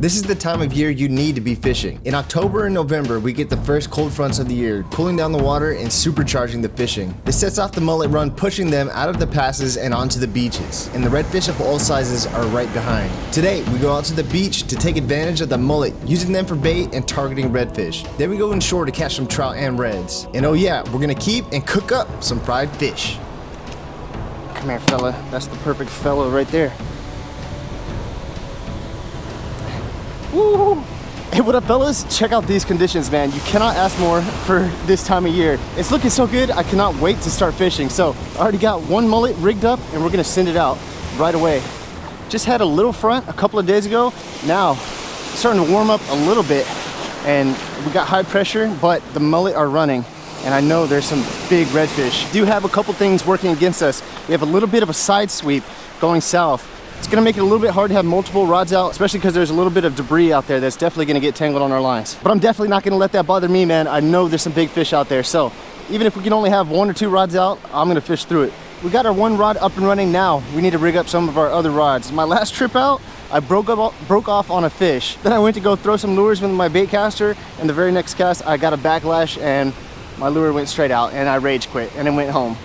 This is the time of year you need to be fishing. In October and November, we get the first cold fronts of the year, cooling down the water and supercharging the fishing. This sets off the mullet run, pushing them out of the passes and onto the beaches. And the redfish of all sizes are right behind. Today, we go out to the beach to take advantage of the mullet, using them for bait and targeting redfish. Then we go inshore to catch some trout and reds. And oh yeah, we're gonna keep and cook up some fried fish. Come here, fella. That's the perfect fella right there. Woo! Hey, what up, fellas? Check out these conditions, man. You cannot ask more for this time of year. It's looking so good, I cannot wait to start fishing. So I already got one mullet rigged up and we're gonna send it out right away. Just had a little front a couple of days ago. Now it's starting to warm up a little bit and we got high pressure, but the mullet are running and I know there's some big redfish. Do have a couple things working against us. We have a little bit of a side sweep going south. It's gonna make it a little bit hard to have multiple rods out, especially because there's a little bit of debris out there that's definitely gonna get tangled on our lines. But I'm definitely not gonna let that bother me, man. I know there's some big fish out there. So even if we can only have 1 or 2 rods out, I'm gonna fish through it. We got our one rod up and running now. We need to rig up some of our other rods. My last trip out, I broke off on a fish. Then I went to go throw some lures with my bait caster, and the very next cast, I got a backlash and my lure went straight out and I rage quit and then went home.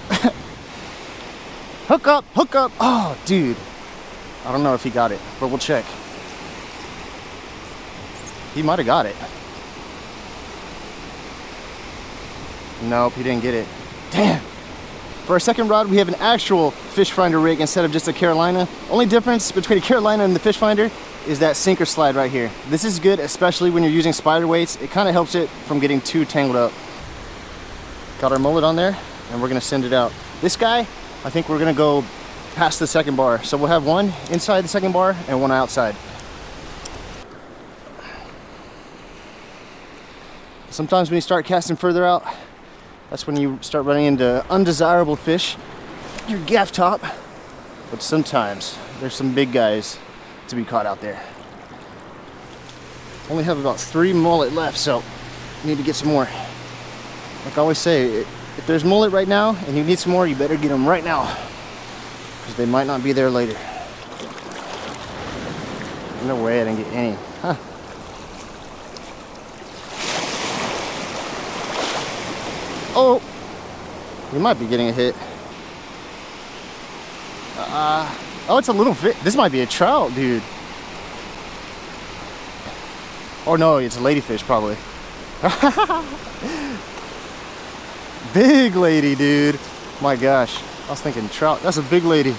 Hook up, hook up. Oh, dude. I don't know if he got it, but we'll check. He might have got it. Nope, he didn't get it. Damn. For our second rod, we have an actual fish finder rig instead of just a Carolina. Only difference between a Carolina and the fish finder is that sinker slide right here. This is good, especially when you're using spider weights. It kind of helps it from getting too tangled up. Got our mullet on there, and we're gonna send it out. This guy, I think we're gonna go past the second bar. So we'll have one inside the second bar and one outside. Sometimes when you start casting further out, that's when you start running into undesirable fish, your gaff top. But sometimes there's some big guys to be caught out there. Only have about 3 mullet left, so need to get some more. Like I always say, if there's mullet right now and you need some more, you better get them right now, because they might not be there later. No way I didn't get any. Huh. Oh, you might be getting a hit. Oh, it's a little fish. This might be a trout, dude. Oh no, it's a ladyfish probably. Big lady, dude. My gosh. I was thinking trout. That's a big lady.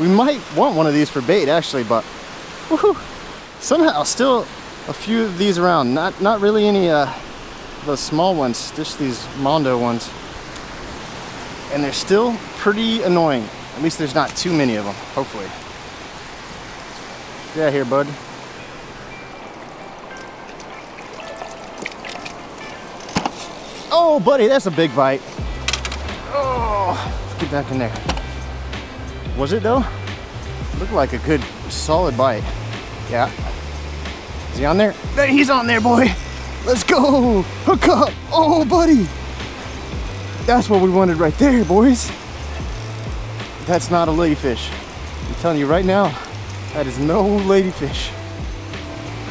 We might want one of these for bait actually, but woohoo, somehow still a few of these around. Not really any the small ones, just these Mondo ones. And they're still pretty annoying. At least there's not too many of them, hopefully. Get out here, bud. Oh, buddy, that's a big bite. Oh. Get back in there. Was it though? Looked like a good solid bite. Yeah. Is he on there? He's on there, boy. Let's go. Hook up. Oh, buddy. That's what we wanted right there, boys. That's not a ladyfish. I'm telling you right now, that is no ladyfish.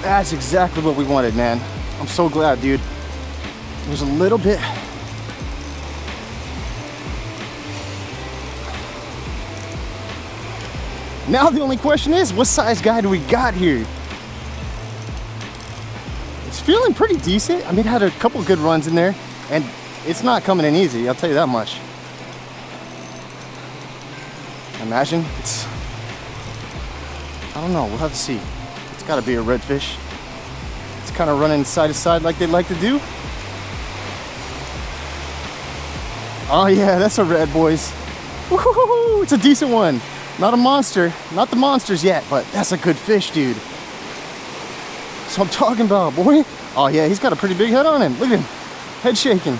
That's exactly what we wanted, man. I'm so glad, dude. It was a little bit. Now the only question is, what size guy do we got here? It's feeling pretty decent. I mean, it had a couple good runs in there, and it's not coming in easy, I'll tell you that much. Imagine it's, I don't know, we'll have to see. It's gotta be a redfish. It's kind of running side to side like they like to do. Oh yeah, that's a red, boys. Woohoo, it's a decent one. Not a monster, not the monsters yet, but that's a good fish, dude. That's what I'm talking about, boy. Oh yeah, he's got a pretty big head on him. Look at him, head shaking.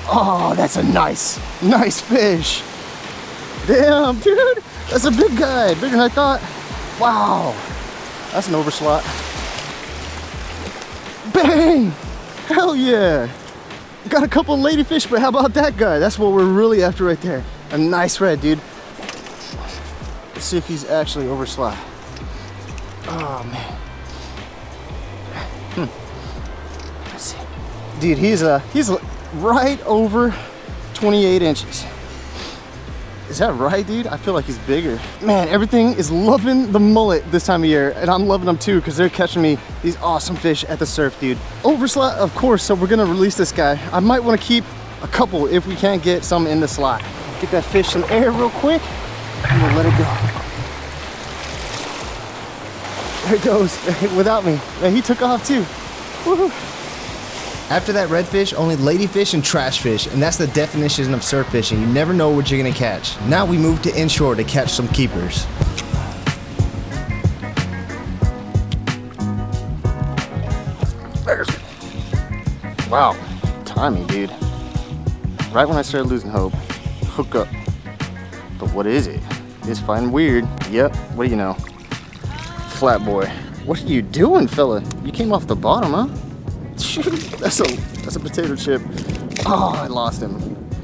Oh, that's a nice fish. Damn, dude, that's a big guy, bigger than I thought. Wow, that's an overslot. Bang, hell yeah. Got a couple of ladyfish, but how about that guy? That's what we're really after right there. A nice red, dude. Let's see if he's actually overslot. Oh man. Let's see. Dude, he's right over 28 inches. Is that right, dude? I feel like he's bigger. Man, everything is loving the mullet this time of year, and I'm loving them too because they're catching me these awesome fish at the surf, dude. Over slot, of course, so we're gonna release this guy. I might want to keep a couple if we can't get some in the slot. Get that fish some air real quick, and we'll let it go. There it goes, without me. Man, he took off too. Woohoo. After that redfish, only ladyfish and trash fish, and that's the definition of surf fishing. You never know what you're gonna catch. Now we move to inshore to catch some keepers. Wow, timing, dude. Right when I started losing hope, hook up. But what is it? It's fine weird. Yep, what do you know? Flat boy. What are you doing, fella? You came off the bottom, huh? That's a potato chip. Oh, I lost him.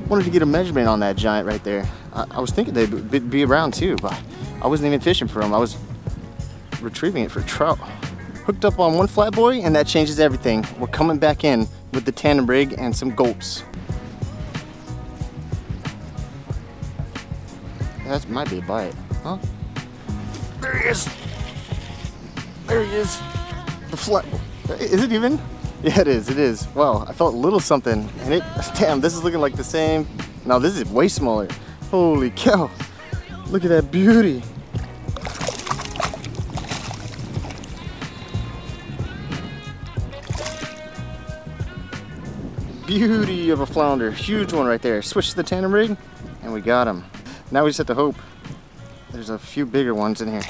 Wanted to get a measurement on that giant right there. I was thinking they'd be around too, but I wasn't even fishing for them. I was retrieving it for trout. Hooked up on one flat boy, and that changes everything. We're coming back in with the tandem rig and some gulps. That might be a bite, huh? There he is. There he is. The flat boy. Is it even? Yeah, it is, it is. Wow, I felt a little something, and damn, this is looking like the same. No, this is way smaller. Holy cow. Look at that beauty. Beauty of a flounder, huge one right there. Switch to the tandem rig, and we got him. Now we just have to hope there's a few bigger ones in here.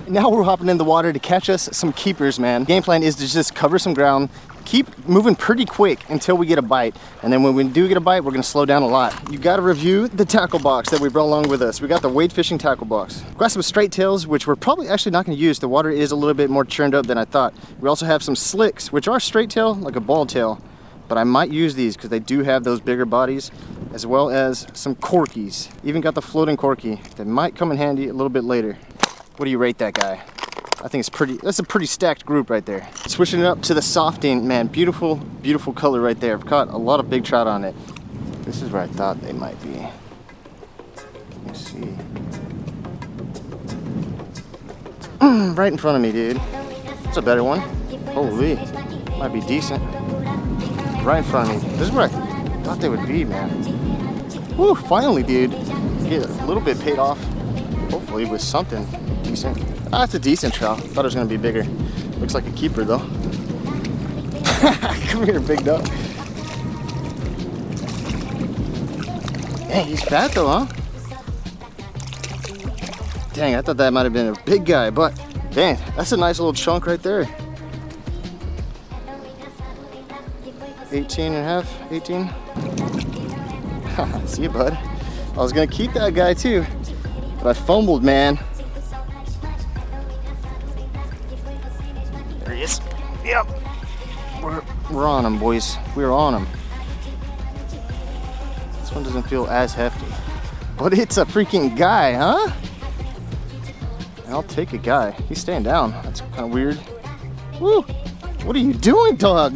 Now we're hopping in the water to catch us some keepers, man. Game plan is to just cover some ground, keep moving pretty quick until we get a bite. And then when we do get a bite, we're gonna slow down a lot. You gotta review the tackle box that we brought along with us. We got the wade fishing tackle box. We've got some straight tails, which we're probably actually not gonna use. The water is a little bit more churned up than I thought. We also have some slicks, which are straight tail, like a ball tail. But I might use these because they do have those bigger bodies, as well as some corkies. Even got the floating corky that might come in handy a little bit later. What do you rate that guy? I think it's pretty, that's a pretty stacked group right there. Switching it up to the softing, man, beautiful, beautiful color right there. I've caught a lot of big trout on it. This is where I thought they might be. Let me see. Right in front of me, dude. That's a better one. Holy, might be decent. Right in front of me. This is where I thought they would be, man. Woo, finally, dude. Get a little bit paid off. Hopefully with something decent. Ah, it's a decent trout. Thought it was gonna be bigger. Looks like a keeper though. Come here, big duck. Dang, he's fat though, huh? Dang, I thought that might have been a big guy, but dang, that's a nice little chunk right there. 18 and a half, 18. See you, bud. I was gonna keep that guy too, but I fumbled, man. There he is. Yep. We're on him, boys. We're on him. This one doesn't feel as hefty, but it's a freaking guy, huh? And I'll take a guy. He's staying down. That's kind of weird. Woo! What are you doing, dog?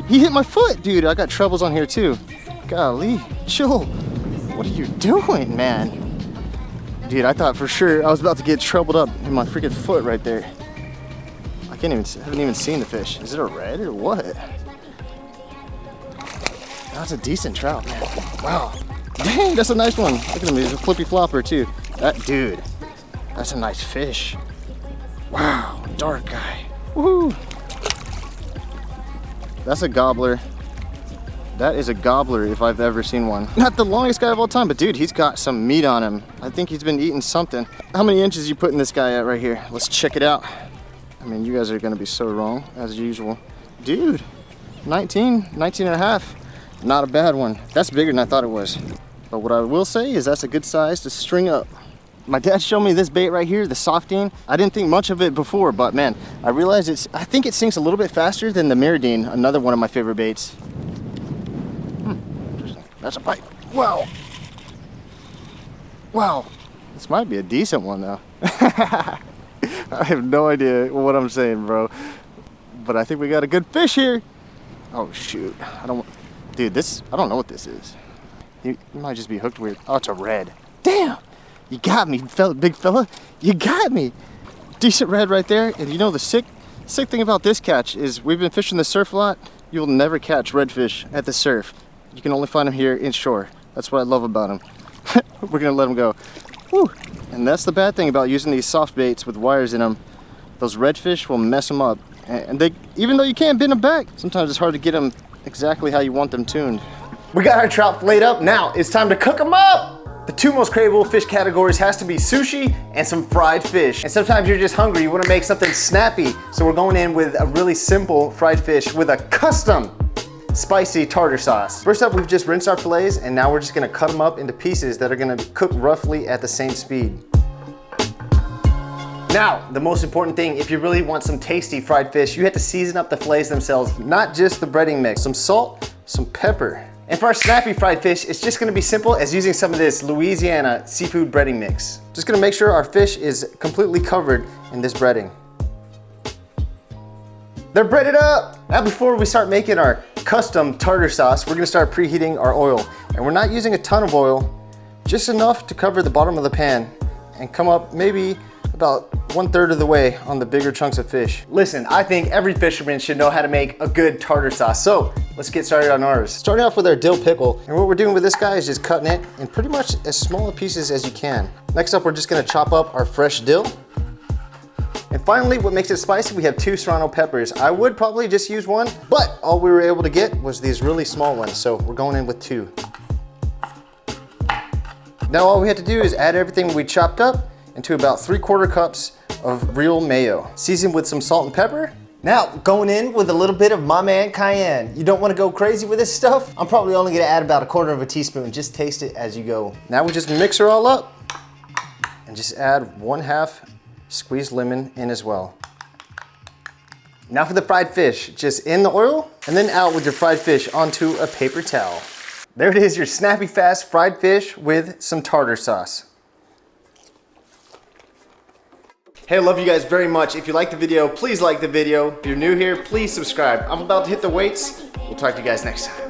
He hit my foot, dude. I got trebles on here too. Golly, chill. What are you doing, man? Dude, I thought for sure I was about to get troubled up in my freaking foot right there. I haven't even seen the fish. Is it a red or what? That's a decent trout, man. Wow. Dang, that's a nice one. Look at him, he's a flippy flopper too. Dude, that's a nice fish. Wow, dark guy. Woohoo. That's a gobbler. That is a gobbler if I've ever seen one. Not the longest guy of all time, but dude, he's got some meat on him. I think he's been eating something. How many inches you putting this guy at right here? Let's check it out. I mean, you guys are gonna be so wrong, as usual. Dude, 19 and a half. Not a bad one. That's bigger than I thought it was. But what I will say is that's a good size to string up. My dad showed me this bait right here, the softing. I didn't think much of it before, but man, I realized I think it sinks a little bit faster than the Miradine, another one of my favorite baits. Interesting. That's a bite. Wow. Wow. This might be a decent one though. I have no idea what I'm saying, bro. But I think we got a good fish here. Oh shoot, dude, I don't know what this is. You might just be hooked weird. Oh, it's a red. Damn, you got me, big fella. You got me. Decent red right there. And you know the sick thing about this catch is we've been fishing the surf a lot. You'll never catch redfish at the surf. You can only find them here inshore. That's what I love about them. We're gonna let them go. Woo. And that's the bad thing about using these soft baits with wires in them. Those redfish will mess them up. And they, even though you can't bend them back, sometimes it's hard to get them exactly how you want them tuned. We got our trout filleted up. Now it's time to cook them up. The two most craveable fish categories has to be sushi and some fried fish. And sometimes you're just hungry, you want to make something snappy. So we're going in with a really simple fried fish with a custom spicy tartar sauce. First up, we've just rinsed our fillets, and now we're just gonna cut them up into pieces that are gonna cook roughly at the same speed. Now, the most important thing, if you really want some tasty fried fish, you have to season up the fillets themselves, not just the breading mix. Some salt, some pepper. And for our snappy fried fish, it's just gonna be simple as using some of this Louisiana seafood breading mix. Just gonna make sure our fish is completely covered in this breading. They're breaded up! Now before we start making our custom tartar sauce, we're gonna start preheating our oil. And we're not using a ton of oil, just enough to cover the bottom of the pan and come up maybe about 1/3 of the way on the bigger chunks of fish. Listen, I think every fisherman should know how to make a good tartar sauce. So let's get started on ours. Starting off with our dill pickle. And what we're doing with this guy is just cutting it in pretty much as small pieces as you can. Next up, we're just gonna chop up our fresh dill. And finally, what makes it spicy, we have 2 serrano peppers. I would probably just use 1, but all we were able to get was these really small ones. So we're going in with 2. Now all we have to do is add everything we chopped up into about 3/4 cups of real mayo, seasoned with some salt and pepper. Now, going in with a little bit of my man cayenne. You don't want to go crazy with this stuff. I'm probably only gonna add about 1/4 teaspoon. Just taste it as you go. Now we just mix her all up and just add 1/2 squeezed lemon in as well. Now for the fried fish, just in the oil and then out with your fried fish onto a paper towel. There it is, your snappy fast fried fish with some tartar sauce. Hey, I love you guys very much. If you like the video, please like the video. If you're new here, please subscribe. I'm about to hit the weights. We'll talk to you guys next time.